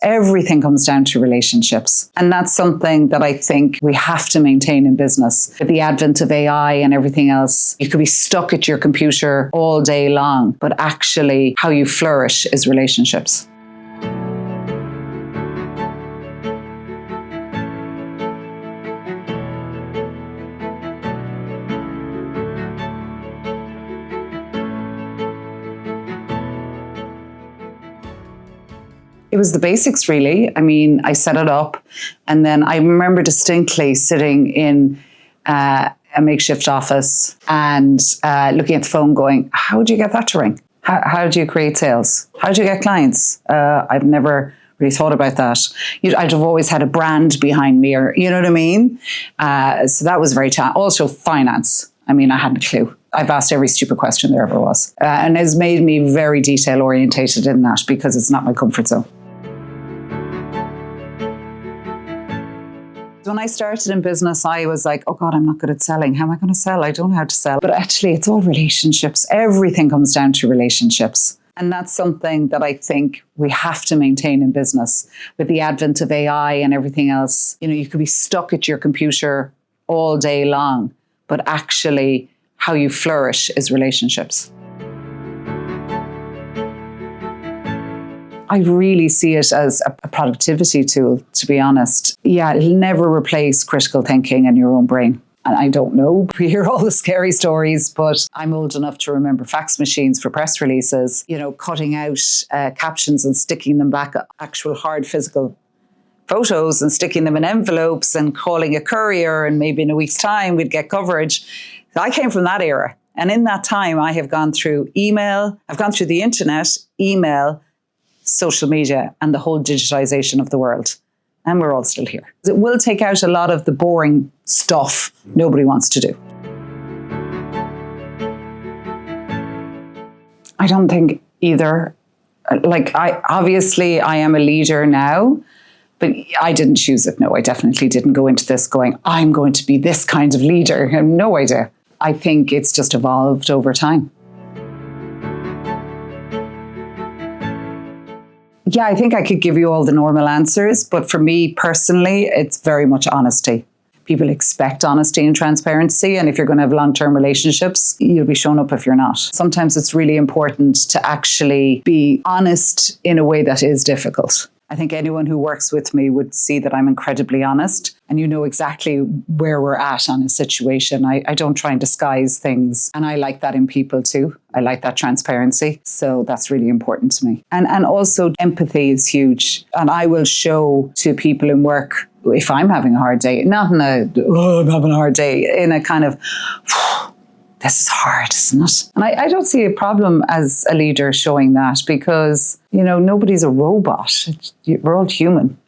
Everything comes down to relationships. And that's something that I think we have to maintain in business. With the advent of AI and everything else, you could be stuck at your computer all day long, but actually how you flourish is relationships. It was the basics, really. I mean, I set it up, and then I remember distinctly sitting in a makeshift office and looking at the phone going, how do you get that to ring? How do you create sales? How do you get clients? I've never really thought about that. I'd have always had a brand behind me, or you know what I mean? So that was very challenging. Also finance. I mean, I hadn't a clue. I've asked every stupid question there ever was. And it's made me very detail orientated in that because it's not my comfort zone. When I started in business, I was like, oh God, I'm not good at selling. How am I going to sell? I don't know how to sell. But actually, it's all relationships. Everything comes down to relationships. And that's something that I think we have to maintain in business. With the advent of AI and everything else, you could be stuck at your computer all day long, but actually how you flourish is relationships. I really see it as a productivity tool, to be honest. Yeah, it'll never replace critical thinking and your own brain. And I don't know, we hear all the scary stories, but I'm old enough to remember fax machines for press releases, cutting out captions and sticking them back, actual hard physical photos, and sticking them in envelopes and calling a courier, and maybe in a week's time we'd get coverage. I came from that era. And in that time, I have gone through email, I've gone through the internet, email, social media, and the whole digitization of the world. And we're all still here. It will take out a lot of the boring stuff nobody wants to do. I don't think either. I am a leader now, but I didn't choose it. No, I definitely didn't go into this going, I'm going to be this kind of leader. I have no idea. I think it's just evolved over time. Yeah, I think I could give you all the normal answers, but for me personally, it's very much honesty. People expect honesty and transparency, and if you're going to have long-term relationships, you'll be shown up if you're not. Sometimes it's really important to actually be honest in a way that is difficult. I think anyone who works with me would see that I'm incredibly honest, and you know exactly where we're at on a situation. I don't try and disguise things, and I like that in people too. I like that transparency. So that's really important to me. And also empathy is huge. And I will show to people in work if I'm having a hard day, not in a, I'm having a hard day, in a kind of, this is hard, isn't it? And I don't see a problem as a leader showing that because, nobody's a robot. We're all human.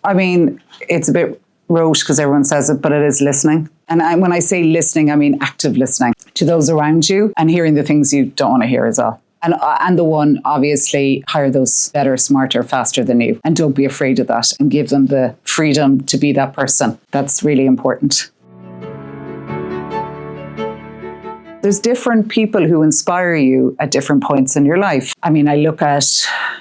I mean, it's a bit rote because everyone says it, but it is listening. And when I say listening, I mean active listening to those around you and hearing the things you don't want to hear as well. And the one, obviously, hire those better, smarter, faster than you. And don't be afraid of that and give them the freedom to be that person. That's really important. There's different people who inspire you at different points in your life. I mean, I look at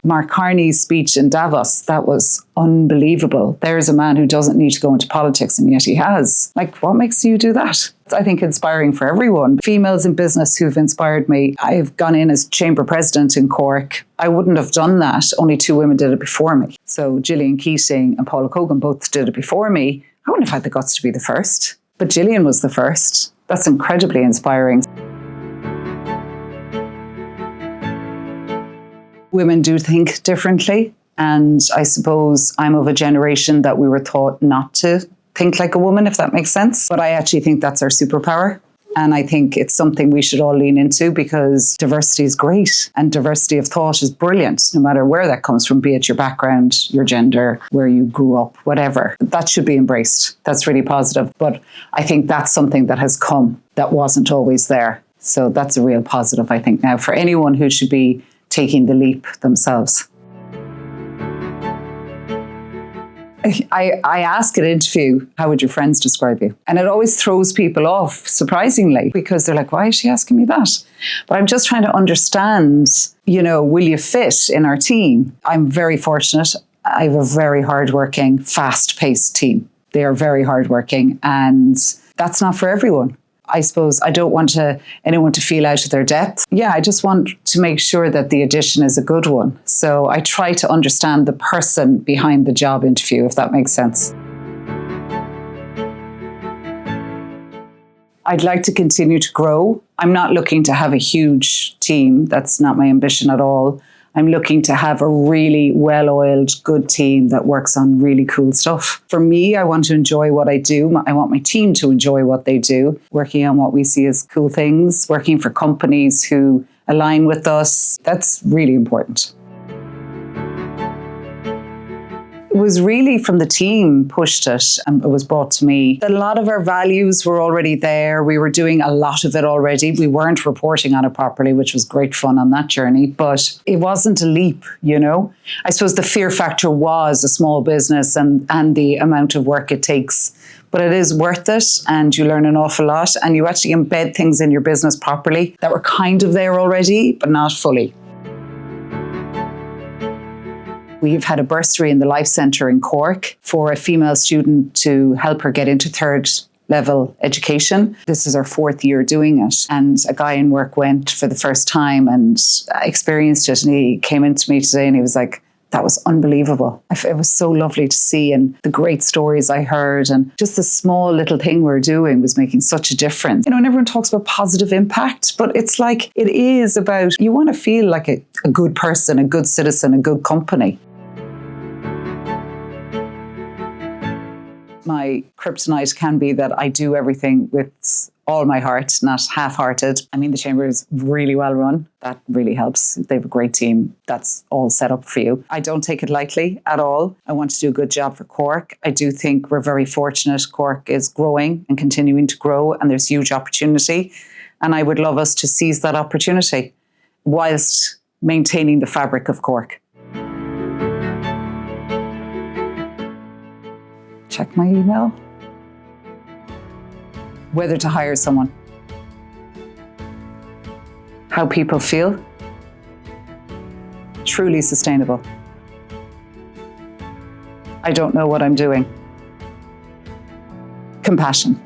Mark Carney's speech in Davos. That was unbelievable. There's a man who doesn't need to go into politics, and yet he has. What makes you do that? It's, I think, inspiring for everyone. Females in business who've inspired me. I've gone in as Chamber President in Cork. I wouldn't have done that. Only 2 women did it before me. So Gillian Keating and Paula Cogan both did it before me. I wouldn't have had the guts to be the first. But Gillian was the first. That's incredibly inspiring. Women do think differently. And I suppose I'm of a generation that we were taught not to think like a woman, if that makes sense. But I actually think that's our superpower. And I think it's something we should all lean into because diversity is great. And diversity of thought is brilliant, no matter where that comes from, be it your background, your gender, where you grew up, whatever. That should be embraced. That's really positive. But I think that's something that has come that wasn't always there. So that's a real positive, I think, now for anyone who should be taking the leap themselves. I ask at interview, how would your friends describe you? And it always throws people off, surprisingly, because they're like, why is she asking me that? But I'm just trying to understand, will you fit in our team? I'm very fortunate. I have a very hardworking, fast-paced team. They are very hardworking, and that's not for everyone. I suppose I don't want anyone to feel out of their depth. Yeah, I just want to make sure that the audition is a good one. So I try to understand the person behind the job interview, if that makes sense. I'd like to continue to grow. I'm not looking to have a huge team. That's not my ambition at all. I'm looking to have a really well-oiled, good team that works on really cool stuff. For me, I want to enjoy what I do. I want my team to enjoy what they do, working on what we see as cool things, working for companies who align with us. That's really important. It was really from the team pushed it, and it was brought to me. A lot of our values were already there. We were doing a lot of it already. We weren't reporting on it properly, which was great fun on that journey, but it wasn't a leap, I suppose the fear factor was a small business and the amount of work it takes. But it is worth it, and you learn an awful lot, and you actually embed things in your business properly that were kind of there already, but not fully. We've had a bursary in the Life Centre in Cork for a female student to help her get into third level education. This is our 4th year doing it. And a guy in work went for the first time and experienced it. And he came into me today and he was like, that was unbelievable. It was so lovely to see, and the great stories I heard, and just the small little thing we're doing was making such a difference. And everyone talks about positive impact, but it's like, it is about, you want to feel like a good person, a good citizen, a good company. My kryptonite can be that I do everything with all my heart, not half-hearted. The chamber is really well run. That really helps. They have a great team that's all set up for you. I don't take it lightly at all. I want to do a good job for Cork. I do think we're very fortunate. Cork is growing and continuing to grow, and there's huge opportunity. And I would love us to seize that opportunity whilst maintaining the fabric of Cork. Check my email. Whether to hire someone. How people feel. Truly sustainable. I don't know what I'm doing. Compassion.